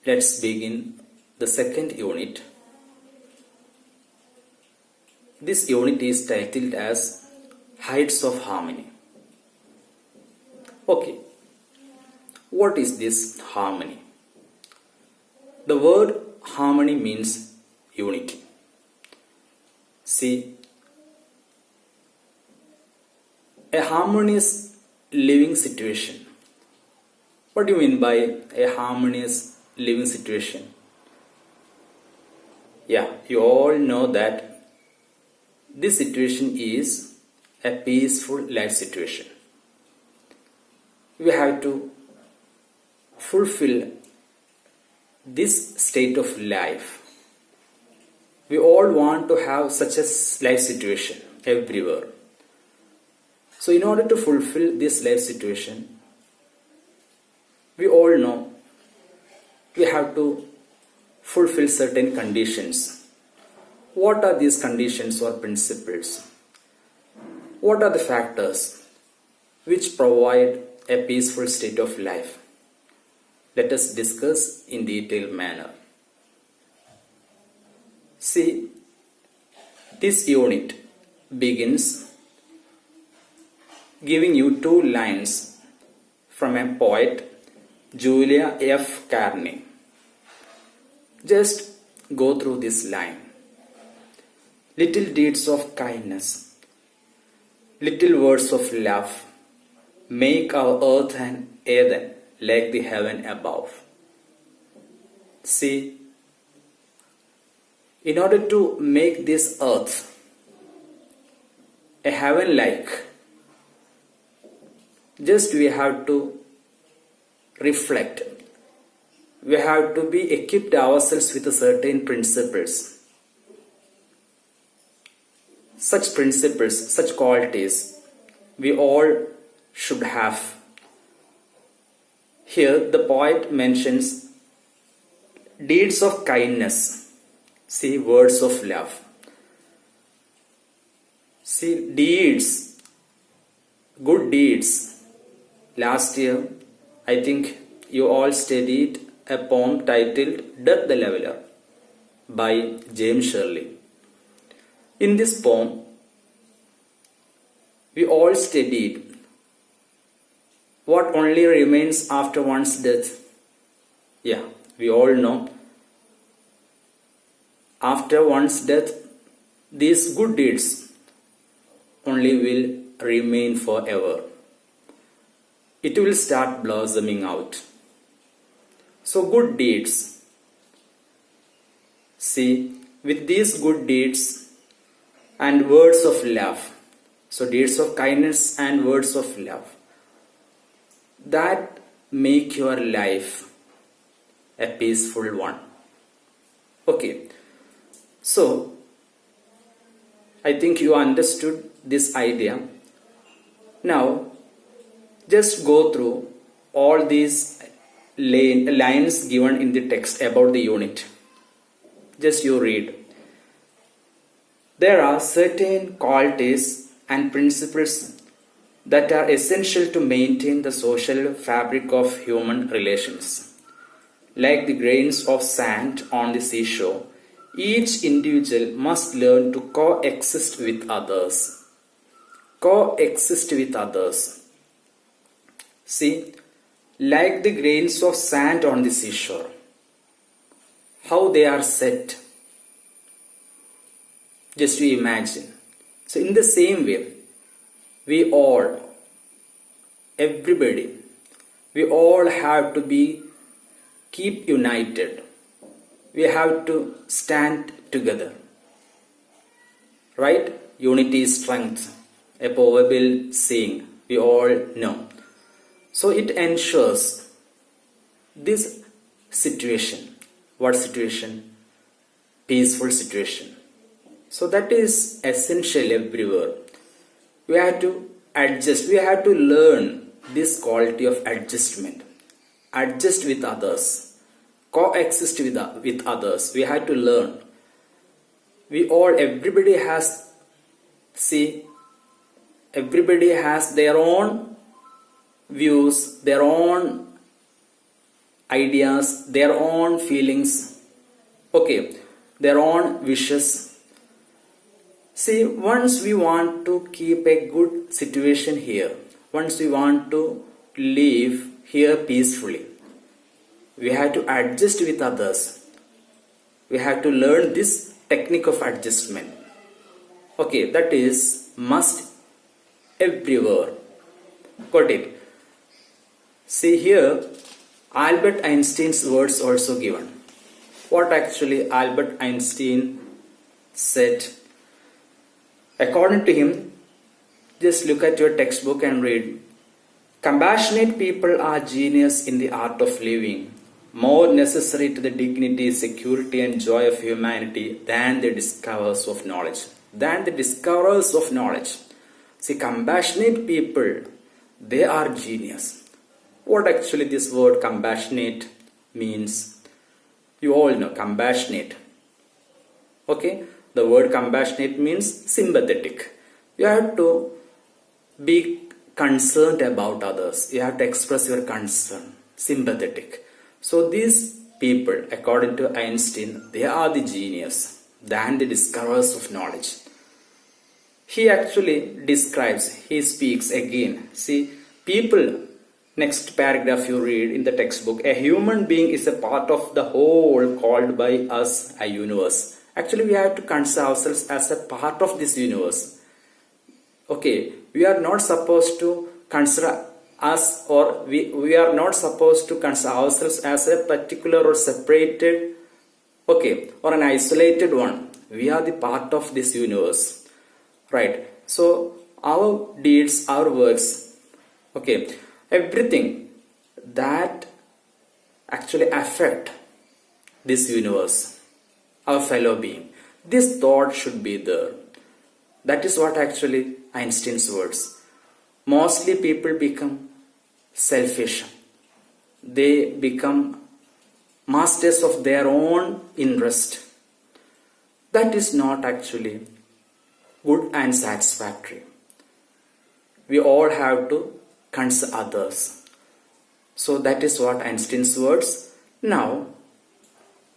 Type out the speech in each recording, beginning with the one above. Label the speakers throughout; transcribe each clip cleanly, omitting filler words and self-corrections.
Speaker 1: let's begin the second unit. This unit is titled as Heights of Harmony. Okay, what is this harmony? The word harmony means unity. See, a harmonious living situation. What do you mean by a harmonious living situation? Yeah, you all know that this situation is a peaceful life situation. We have to fulfill this state of life. We all want to have such a life situation everywhere. So in order to fulfill this life situation, we all know we have to fulfill certain conditions. What are these conditions or principles? What are the factors which provide a peaceful state of life? Let us discuss in detailed manner. See, this unit begins giving you two lines from a poet, Julia F. Carney. Just go through this line. Little deeds of kindness, little words of love, make our earth and Eden like the heaven above. See, in order to make this earth a heaven-like, just we have to reflect. We have to be equipped ourselves with certain principles. Such principles, such qualities, we all should have. Here the poet mentions deeds of kindness. See, words of love. See, deeds, good deeds. Last year, I think you all studied a poem titled Death the Leveler by James Shirley. In this poem, we all studied what only remains after one's death. Yeah, we all know. After one's death, these good deeds only will remain forever. It will start blossoming out. So good deeds. See, with these good deeds and words of love, so deeds of kindness and words of love, that make your life a peaceful one. Okay, so I think you understood this idea. Now, just go through all these lines given in the text about the unit. Just you read. There are certain qualities and principles that are essential to maintain the social fabric of human relations. Like the grains of sand on the seashore, each individual must learn to coexist with others. Coexist with others. See, like the grains of sand on the seashore, how they are set. Just to imagine. So in the same way, we all, everybody, we all have to keep united. We have to stand together. Right? Unity is strength. A proverbial saying we all know. So it ensures this situation. What situation? Peaceful situation. So that is essential everywhere. We have to adjust. We have to learn this quality of adjustment. Adjust with others. Coexist with others. We have to learn. Everybody has their own views, their own ideas, their own feelings, okay, their own wishes. See, once we want to keep a good situation here, once we want to live here peacefully, we have to adjust with others. We have to learn this technique of adjustment. Okay, that is must everywhere. Got it? See here, Albert Einstein's words also given. What actually Albert Einstein said? According to him, just look at your textbook and read. Compassionate people are genius in the art of living, more necessary to the dignity, security and joy of humanity than the discoverers of knowledge. Than the discoverers of knowledge. See, compassionate people, they are genius. What actually this word compassionate means? You all know compassionate. Okay, the word compassionate means sympathetic. You have to be concerned about others. You have to express your concern, sympathetic. So these people, according to Einstein, they are the genius than the discoverers of knowledge. He actually describes, he speaks again. See, people, next paragraph you read in the textbook, a human being is a part of the whole called by us a universe. Actually, we have to consider ourselves as a part of this universe. Okay, we are not supposed to consider us, or we are not supposed to consider ourselves as a particular or separated, okay, or an isolated one. We are the part of this universe. Right, so our deeds, our works, okay, everything that actually affect this universe, our fellow being, this thought should be there. That is what actually Einstein's words. Mostly people become selfish. They become masters of their own interest. That is not actually good and satisfactory. We all have to consider others. So that is what Einstein's words. Now,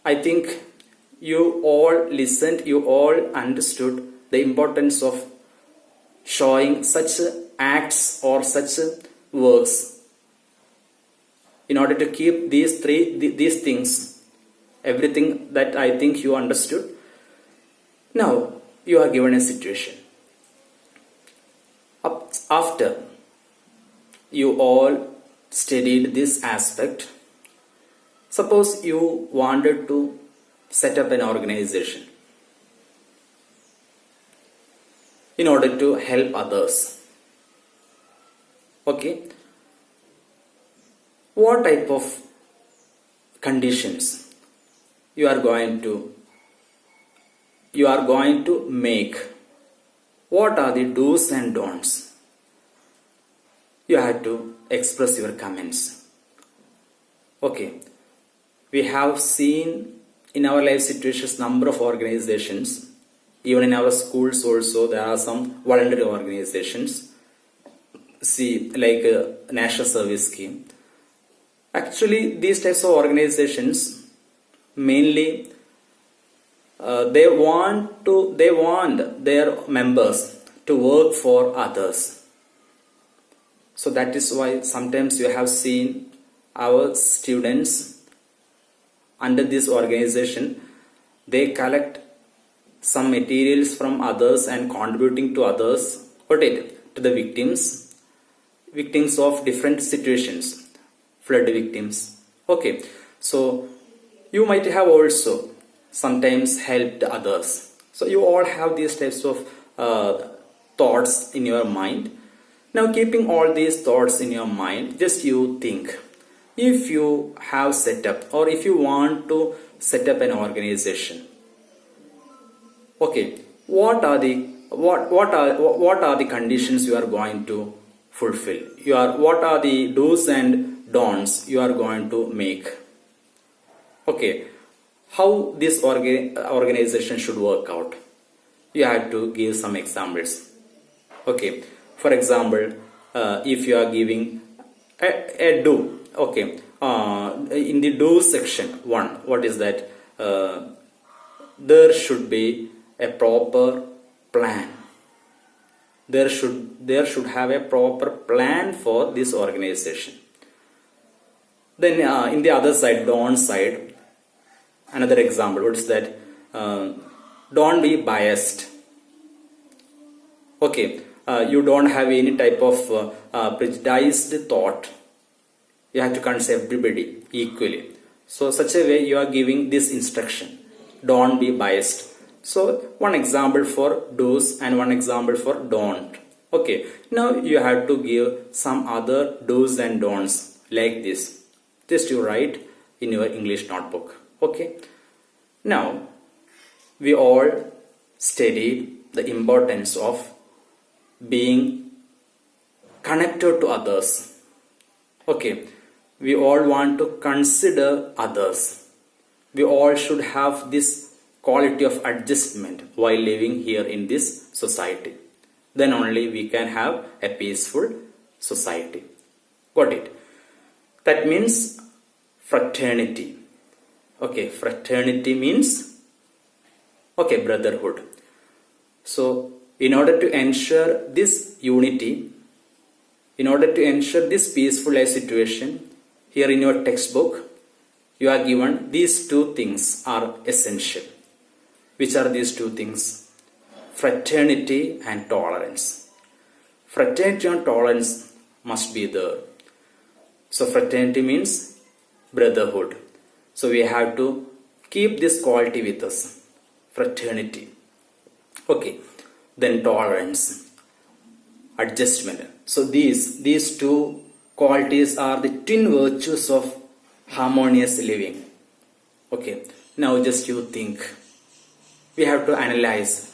Speaker 1: I think you all listened, you all understood the importance of showing such acts or such works in order to keep these things, everything that I think you understood. Now, you are given a situation. After you all studied this aspect, suppose you wanted to set up an organization in order to help others. Okay, what type of conditions you are going to make? What are the do's and don'ts? You have to express your comments. Okay, we have seen in our life situations number of organizations. Even in our schools also there are some voluntary organizations. See, like a national service scheme. Actually, these types of organizations mainly they want their members to work for others. So that is why sometimes you have seen our students under this organization, they collect some materials from others and contributing to others, to the victims of different situations, flood victims. Okay, so you might have also sometimes helped others. So you all have these types of thoughts in your mind. Now, keeping all these thoughts in your mind, just you think, if you have set up or if you want to set up an organization, okay, what are the conditions you are going to fulfill? What are the do's and don'ts you are going to make? Okay, how this organization should work out? You have to give some examples. Okay, for example, if you are giving a do, okay, in the do section 1, what is that? There should be a proper plan. There should have a proper plan for this organization. Then in the other side, don't side, another example, what is that? Don't be biased. Okay, you don't have any type of prejudiced thought. You have to consider everybody equally. So such a way you are giving this instruction. Don't be biased. So one example for do's and one example for don't. Okay, now you have to give some other do's and don'ts like this. Just you write in your English notebook. Okay. Now we all studied the importance of being connected to others. Okay. We all want to consider others. We all should have this quality of adjustment while living here in this society. Then only we can have a peaceful society. Got it? That means fraternity. Okay, fraternity means brotherhood. So in order to ensure this unity, in order to ensure this peaceful life situation, here in your textbook, you are given these two things are essential. Which are these two things? Fraternity and tolerance. Fraternity and tolerance must be there. So fraternity means brotherhood. So we have to keep this quality with us. Fraternity. Okay. Then tolerance. Adjustment. So these two qualities are the twin virtues of harmonious living. Okay, now just you think. We have to analyze.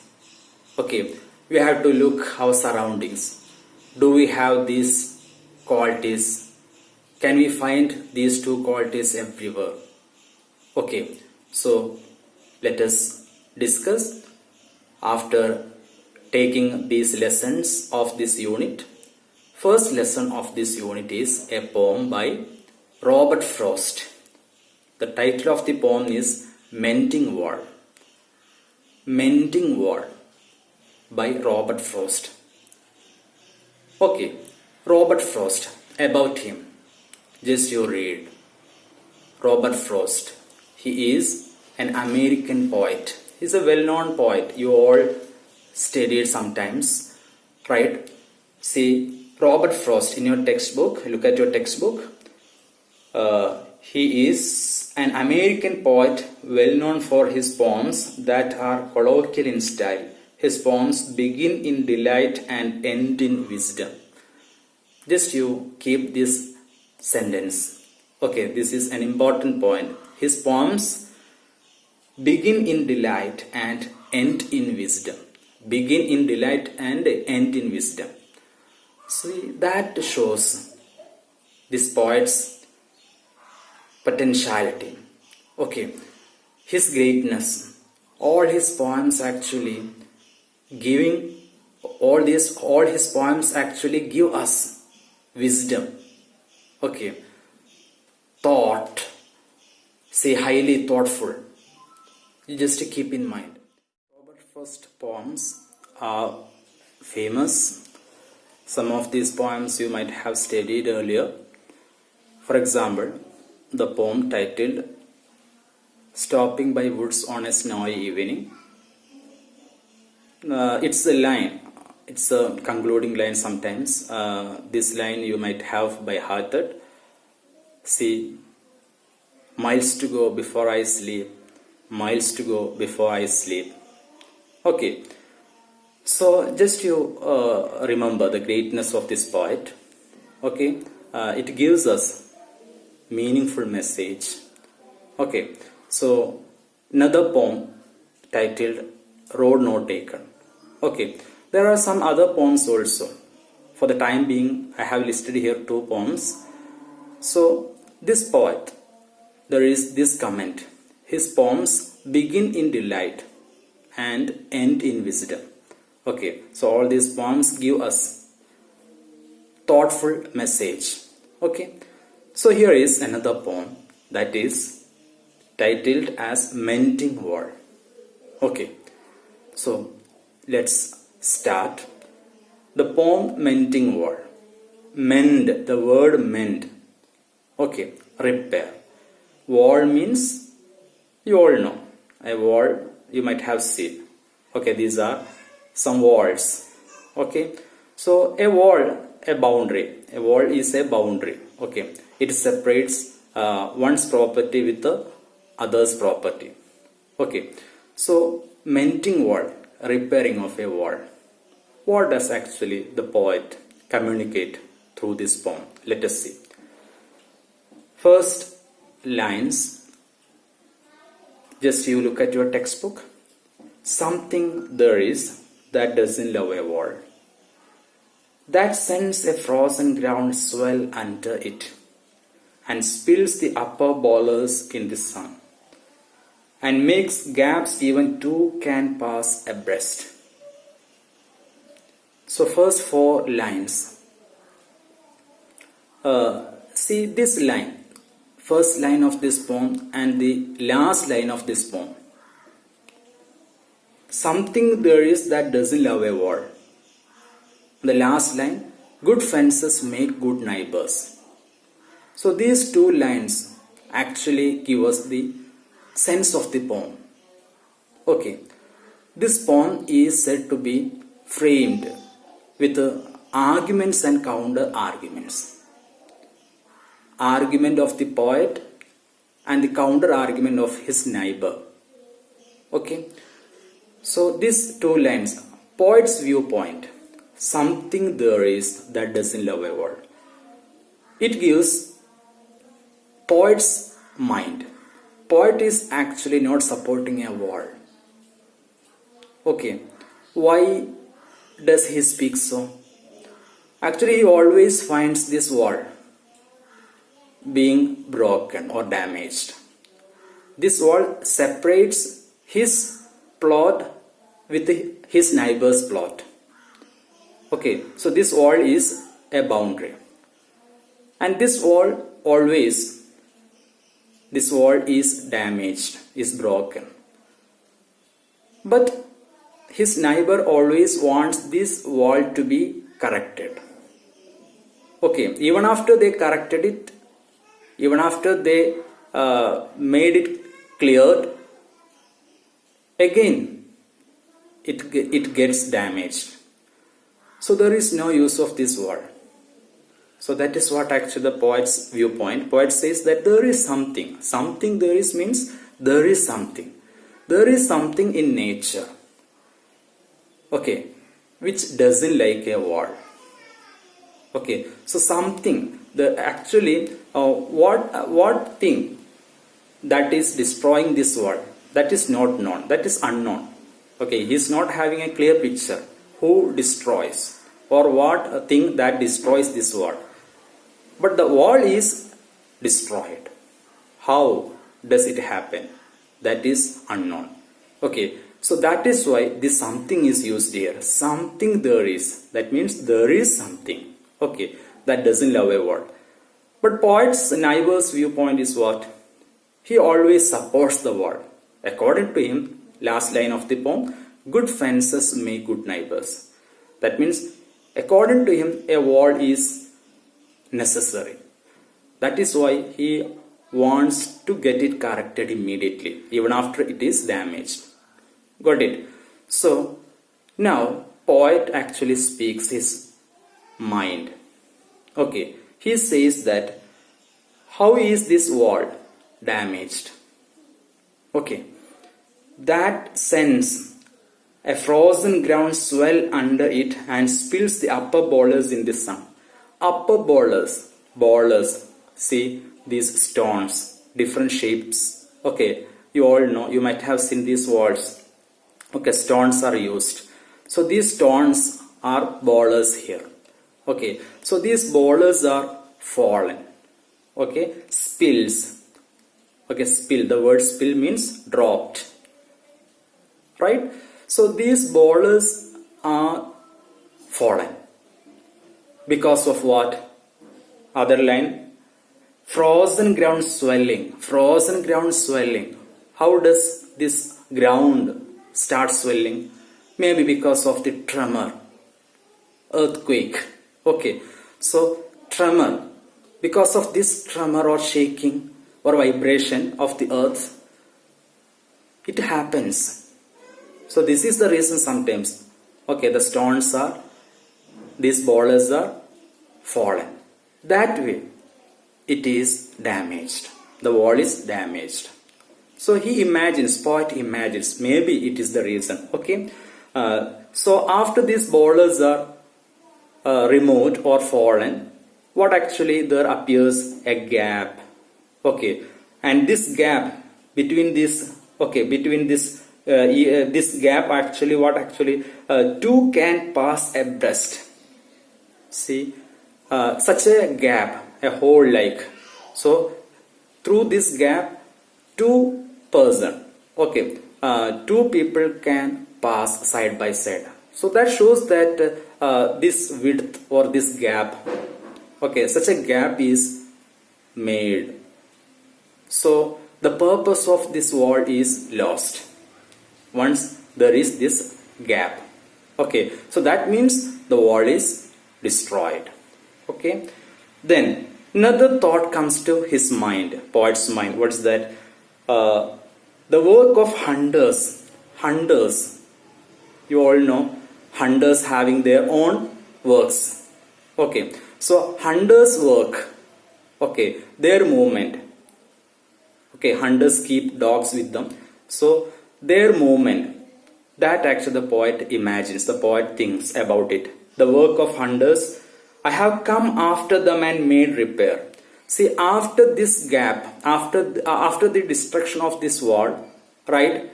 Speaker 1: Okay, we have to look our surroundings. Do we have these qualities? Can we find these two qualities everywhere? Okay, so let us discuss after taking these lessons of this unit. First lesson of this unit is a poem by Robert Frost. The title of the poem is Mending Wall. Mending Wall by Robert Frost. Okay, Robert Frost, about him. Just you read. Robert Frost. He is an American poet. He is a well-known poet. You all studied sometimes, right? See, Robert Frost in your textbook, look at your textbook. He is an American poet well known for his poems that are colloquial in style. His poems begin in delight and end in wisdom. Just you keep this sentence. Okay, this is an important point. His poems begin in delight and end in wisdom. Begin in delight and end in wisdom. See, that shows this poet's potentiality. Okay, his greatness. All his poems actually all his poems actually give us wisdom. Okay, thought. Say highly thoughtful. You just keep in mind. Robert Frost's poems are famous. Some of these poems you might have studied earlier. For example, the poem titled Stopping by Woods on a Snowy Evening. It's a line. It's a concluding line sometimes. This line you might have by hearted. See, miles to go before I sleep. Miles to go before I sleep. Okay. So just you remember the greatness of this poet. Okay, it gives us meaningful message. Okay, so another poem titled Road Not Taken. Okay, there are some other poems also. For the time being, I have listed here 2 poems. So this poet, there is this comment. His poems begin in delight and end in wisdom. Okay, so all these poems give us thoughtful message. Okay, So here is another poem that is titled as Mending Wall. Okay, so let's start. The poem Mending Wall. Mend, the word mend. Okay, repair. Wall means, you all know, a wall you might have seen. Okay, these are some walls. Okay, so a wall, a boundary. A wall is a boundary. Okay, it separates one's property with the other's property. Okay, so mending wall, repairing of a wall. What does actually the poet communicate through this poem? Let us see. First lines, just you look at your textbook. Something there is that doesn't love a wall, that sends a frozen ground swell under it, and spills the upper bowlers in the sun, and makes gaps even two can pass abreast. So first four lines. See this line, first line of this poem and the last line of this poem. Something there is that doesn't love a wall. The last line, good fences make good neighbors. So these two lines actually give us the sense of the poem. Okay, this poem is said to be framed with arguments and counter arguments. Argument of the poet and the counter argument of his neighbor. Okay, so these two lines, poet's viewpoint, something there is that doesn't love a wall. It gives poet's mind. Poet is actually not supporting a wall. Okay, why does he speak so? Actually, he always finds this wall being broken or damaged. This wall separates his plot with his neighbor's plot. Okay, so this wall is a boundary, and this wall is damaged, is broken. But his neighbor always wants this wall to be corrected. Okay, even after they corrected it, even after they made it cleared, again it gets damaged. So there is no use of this wall. So that is what actually the poet's viewpoint. Poet says that there is something. Something there is means there is something. There is something in nature. Okay, which doesn't like a wall. Okay, so something, what thing that is destroying this wall, that is not known, that is unknown. Okay, he is not having a clear picture who destroys or what thing that destroys this wall. But the wall is destroyed. How does it happen? That is unknown. Okay, so that is why this something is used here. Something there is. That means there is something. Okay, that doesn't love a wall. But poet's neighbor's viewpoint is what? He always supports the wall. According to him, last line of the poem, good fences make good neighbors. That means, according to him, a wall is necessary. That is why he wants to get it corrected immediately, even after it is damaged. Got it? So, now, poet actually speaks his mind. Okay, he says that, how is this wall damaged? Okay, that sends a frozen ground swell under it and spills the upper bowlers in the sun. Upper bowlers, see these stones, different shapes. Okay, you all know, you might have seen these walls. Okay, stones are used. So these stones are bowlers here. Okay, so these bowlers are fallen. Okay, spills. Okay, spill, the word spill means dropped. Right? So these bowlers are fallen. Because of what? Other line, frozen ground swelling. Frozen ground swelling. How does this ground start swelling? Maybe because of the tremor, earthquake. Okay, so tremor, because of this tremor or shaking or vibration of the earth, it happens. So this is the reason sometimes, okay, the stones are, these boulders are fallen. That way it is damaged, the wall is damaged. So he imagines, poet imagines, maybe it is the reason. Okay, so after these boulders are removed or fallen, what actually there appears? A gap. Okay, and this gap between this, okay, between this this gap actually, what actually, two can pass abreast. See, such a gap, a hole like. So through this gap, two person, okay, two people can pass side by side. So that shows that this width or this gap, okay, such a gap is made. So the purpose of this wall is lost once there is this gap. Okay, so that means the wall is destroyed. Okay, then another thought comes to his mind, poet's mind. What's that? The work of hunters. Hunters, you all know, hunters having their own works. Okay, so hunters work, okay, their movement. Okay, hunters keep dogs with them, so their movement, that actually the poet imagines, the poet thinks about it. The work of hunters, I have come after them and made repair. See, after this gap, after the destruction of this wall, right,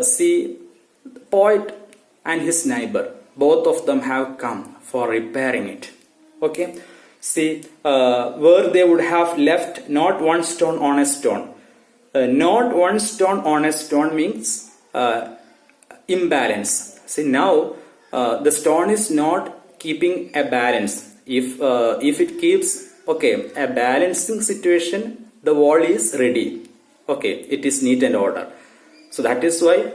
Speaker 1: see, the poet and his neighbor, both of them have come for repairing it. Okay, see, where they would have left not one stone on a stone. Not one stone on a stone means imbalance. See, now the stone is not keeping a balance. If it keeps, okay, a balancing situation, the wall is ready. Okay, it is neat and order. So that is why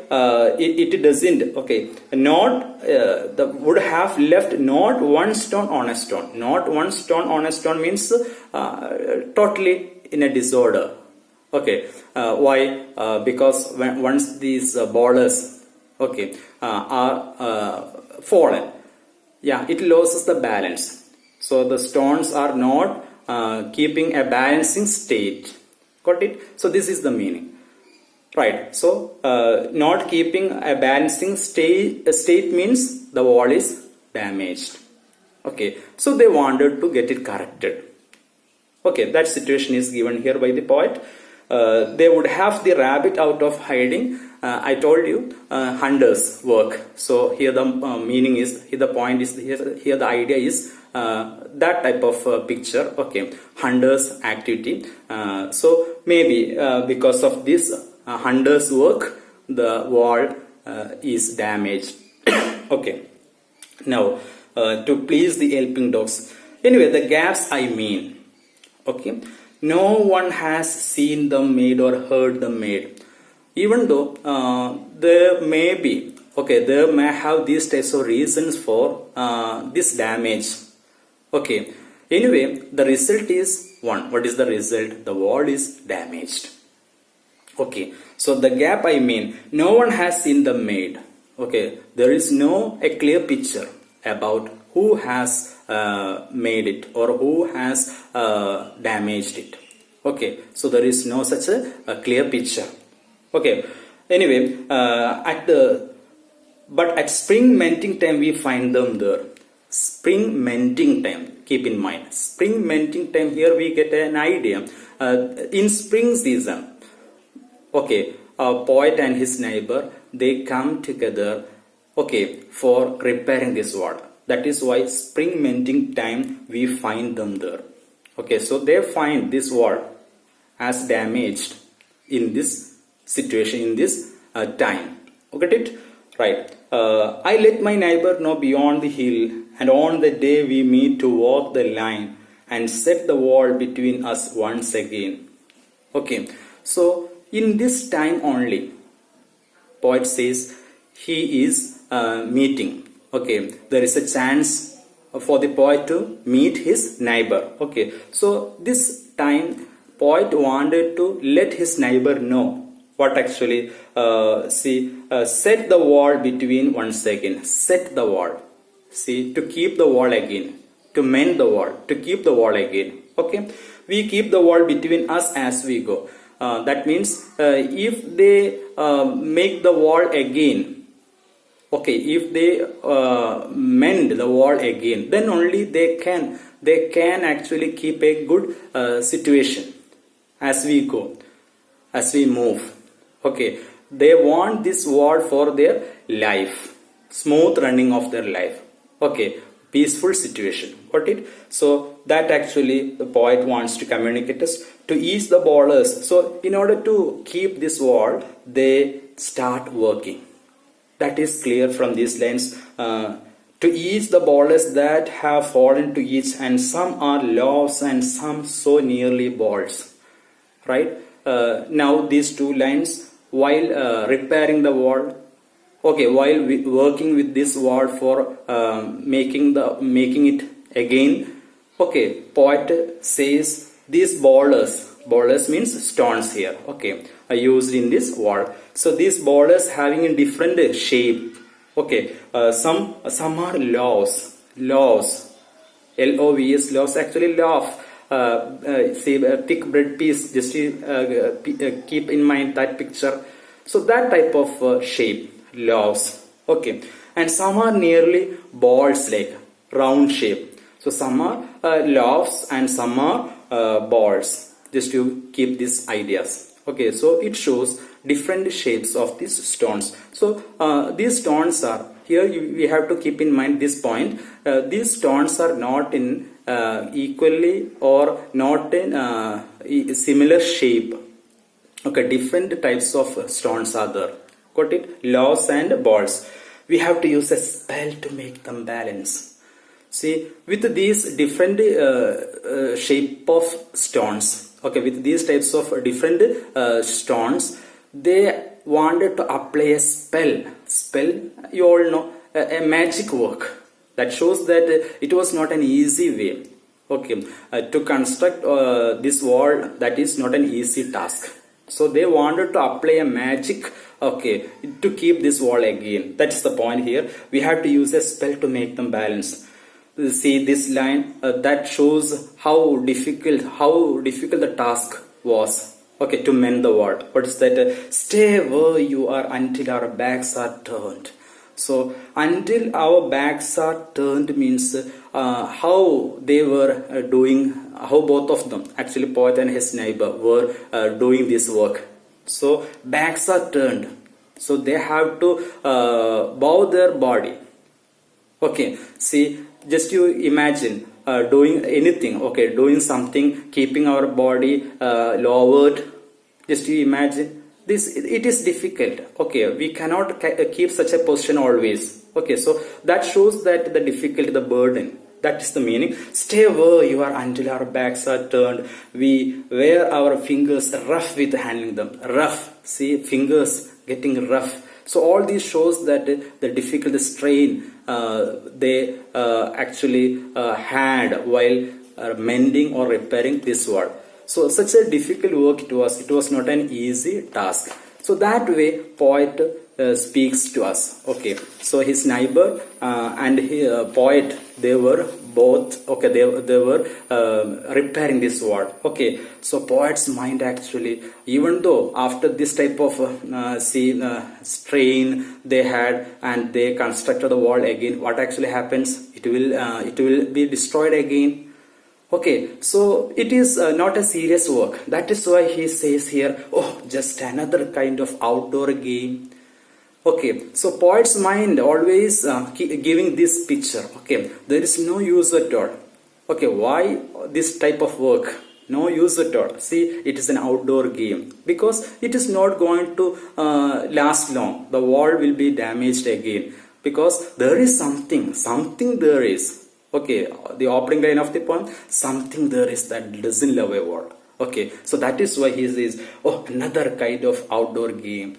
Speaker 1: it doesn't, okay, not the would have left not one stone on a stone. Not one stone on a stone means totally in a disorder. Okay, why? Because once these borders, okay, are fallen, yeah, it loses the balance. So the stones are not keeping a balancing state. Got it? So this is the meaning, right? So not keeping a balancing state means the wall is damaged. Okay, so they wanted to get it corrected. Okay, that situation is given here by the poet. They would have the rabbit out of hiding. I told you, hunters work. So here the meaning is, here the point is, here the idea is that type of picture. Okay, hunters activity. So maybe because of this hunters work, the wall is damaged. Okay, now to please the helping dogs. Anyway, the gaps I mean. Okay, no one has seen them made or heard them made. Even though there may be, okay, there may have these types of reasons for this damage. Okay, anyway, the result is one. What is the result? The wall is damaged. Okay, so the gap I mean, no one has seen them made. Okay, there is no a clear picture about who has made it or who has damaged it. Okay, so there is no such a clear picture. Okay, anyway, but at spring mending time we find them there. Spring mending time, keep in mind, spring mending time, here we get an idea. In spring season, okay, a poet and his neighbor, they come together, okay, for repairing this wall. That is why spring mending time we find them there. Okay, so they find this wall as damaged in this situation, in this time. Okay, it? Right. I let my neighbor know beyond the hill, and on the day we meet to walk the line, and set the wall between us once again. Okay, so in this time only, poet says he is meeting. Okay, there is a chance for the poet to meet his neighbor. Okay, so this time poet wanted to let his neighbor know what actually set the wall between once again. Set the wall. See, to keep the wall again, to mend the wall, to keep the wall again. Okay, we keep the wall between us as we go. That means if they make the wall again, okay, if they mend the wall again, then only they can actually keep a good situation as we go, as we move. Okay, they want this wall for their life, smooth running of their life. Okay, peaceful situation. Got it? So that actually the poet wants to communicate us to ease the borders. So in order to keep this wall, they start working. That is clear from these lines. To ease the borders that have fallen to each, and some are loaves and some so nearly balls. Right? Now these two lines, while repairing the wall, okay, while working with this wall for making it again, okay, poet says these borders means stones here, okay, are used in this wall. So these borders having a different shape. Okay, some are loaves, LOVS, loaves, actually loaf. Say a thick bread piece, just keep in mind that picture. So that type of shape, loaves. Okay, and some are nearly balls, like round shape. So some are loaves and some are balls, just to keep these ideas. Okay, so it shows different shapes of these stones. So these stones are here, we have to keep in mind this point. These stones are not in equally or not in similar shape. Okay, different types of stones are there. Got it? Loaves and balls. We have to use a spell to make them balance. See, with these different shape of stones, okay, with these types of different stones, they wanted to apply a spell. Spell, you all know, a magic work. That shows that it was not an easy way. Okay, to construct this wall, that is not an easy task. So they wanted to apply a magic, okay, to keep this wall again. That's the point here. We have to use a spell to make them balance. See this line, that shows how difficult the task was. Okay, to mend the wall. What is that? Stay where you are until our backs are turned. So until our backs are turned means how they were doing, how both of them, actually poet and his neighbor, were doing this work. So backs are turned. So they have to bow their body. Okay, see, just you imagine doing anything, okay, doing something, keeping our body lowered. Just you imagine. It is difficult. Okay, we cannot keep such a position always. Okay, so that shows that the difficulty, the burden. That is the meaning. Stay where you are until our backs are turned. We wear our fingers rough with handling them. Rough. See, fingers getting rough. So all these shows that the difficult, the strain they actually had while mending or repairing this wall. So such a difficult work it was. It was not an easy task. So that way poet speaks to us. Okay. So his neighbor and poet, they were both, okay, they were repairing this wall. Okay. So poet's mind actually, even though after this type of strain they had and they constructed the wall again, what actually happens? It will be destroyed again. Okay, so it is not a serious work. That is why he says here, oh, just another kind of outdoor game. Okay, so poet's mind always giving this picture. Okay, there is no use at all. Okay, why this type of work? No use at all. See, it is an outdoor game because it is not going to last long. The wall will be damaged again because there is something there is. Okay, the opening line of the poem, something there is that doesn't love a wall. Okay, so that is why he says, oh, another kind of outdoor game.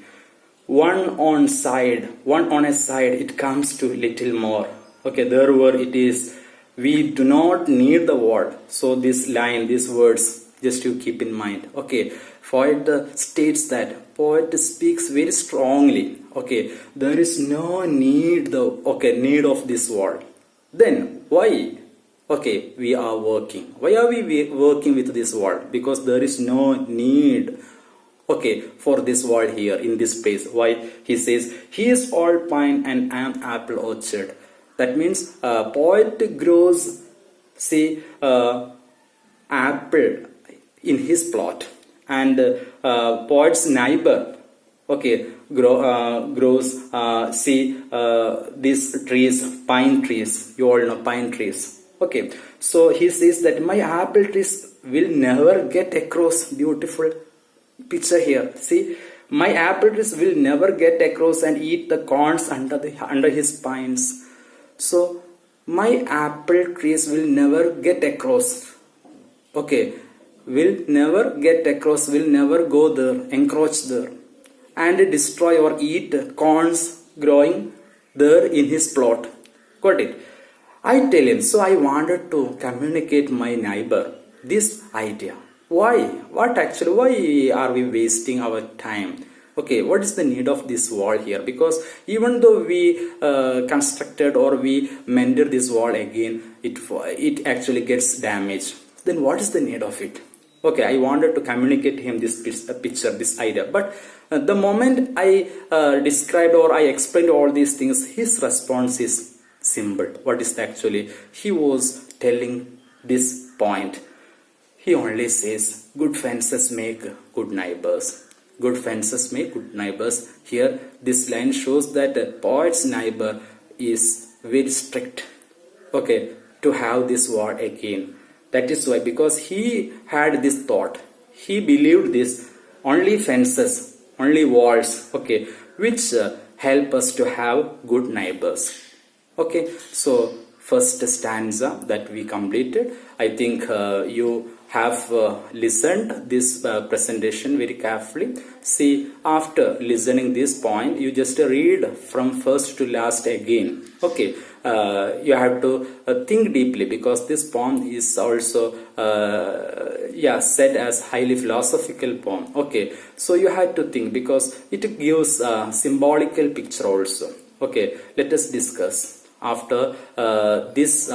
Speaker 1: One on a side, it comes to little more. Okay, there where it is, we do not need the word. So this line, these words, just you keep in mind. Okay, poet states that poet speaks very strongly. Okay, there is no need need of this word. Then why? Okay, we are working. Why are we working with this word? Because there is no need, okay, for this word here in this place. Why? He says, he is all pine and am apple orchard. That means poet grows, say, apple in his plot, and poet's neighbor, okay, grows, these trees, pine trees. You all know pine trees. Okay, so he says that my apple trees will never get across. Beautiful picture here. See, my apple trees will never get across and eat the corns under his pines. So my apple trees will never get across. Okay, will never get across, will never go there, encroach there, and destroy or eat corns growing there in his plot. Got it? I tell him, so I wanted to communicate my neighbor this idea. Why? Why are we wasting our time? Okay, what is the need of this wall here? Because even though we constructed or we mended this wall again, it actually gets damaged. Then what is the need of it? Okay, I wanted to communicate him this picture, this idea. But the moment I described or I explained all these things, his response is simple. What is actually? He was telling this point. He only says, good fences make good neighbors. Good fences make good neighbors. Here, this line shows that a poet's neighbor is very strict. Okay, to have this wall again. That is why, because he had this thought. He believed this, only fences, only walls, okay, which help us to have good neighbors. Okay, so first stanza that we completed. I think you have listened this presentation very carefully. See, after listening this point, you just read from first to last again. Okay, you have to think deeply, because this poem is also said as highly philosophical poem. Okay, so you have to think, because it gives a symbolical picture also. Okay, let us discuss after this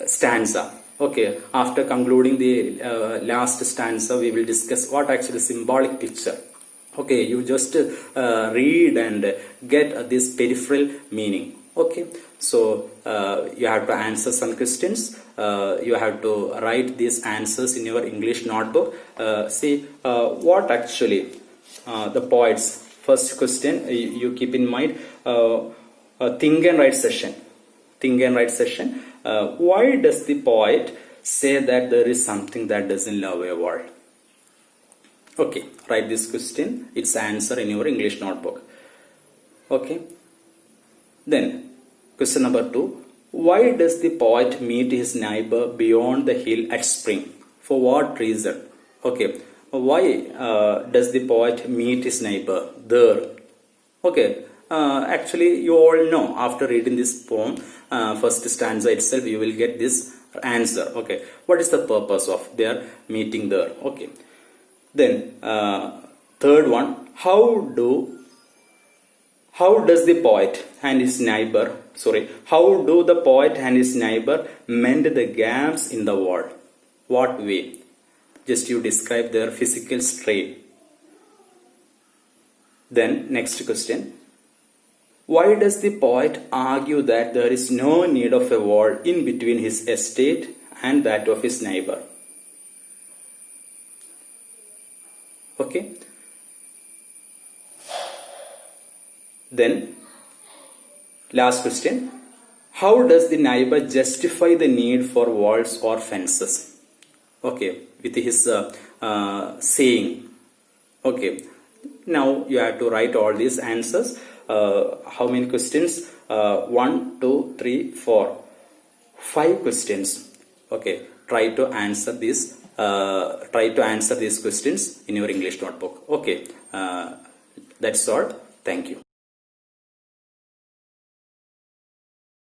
Speaker 1: stanza. Okay, after concluding the last stanza, we will discuss what actually symbolic picture. Okay, you just read and get this peripheral meaning. Okay, so you have to answer some questions. You have to write these answers in your English notebook. See what actually the poets. First question you keep in mind. Think and write session. Think and write session. Why does the poet say that there is something that doesn't love a world? Okay, write this question, its answer in your English notebook. Okay, then question number 2. Why does the poet meet his neighbor beyond the hill at spring? For what reason? Okay, why does the poet meet his neighbor there? Okay, actually you all know, after reading this poem, first stanza itself, you will get this answer. Okay, what is the purpose of their meeting there? Okay, then third one, how does the poet and his neighbor, how do the poet and his neighbor mend the gaps in the wall? What way? Just you describe their physical strain. Then next question, why does the poet argue that there is no need of a wall in between his estate and that of his neighbor? Okay. Then last question, how does the neighbor justify the need for walls or fences? Okay, with his saying. Okay, now you have to write all these answers. How many questions? 1, 2, 3, 4. 5 questions. Okay, try to answer this. Try to answer these questions in your English notebook. Okay, that's all. Thank you.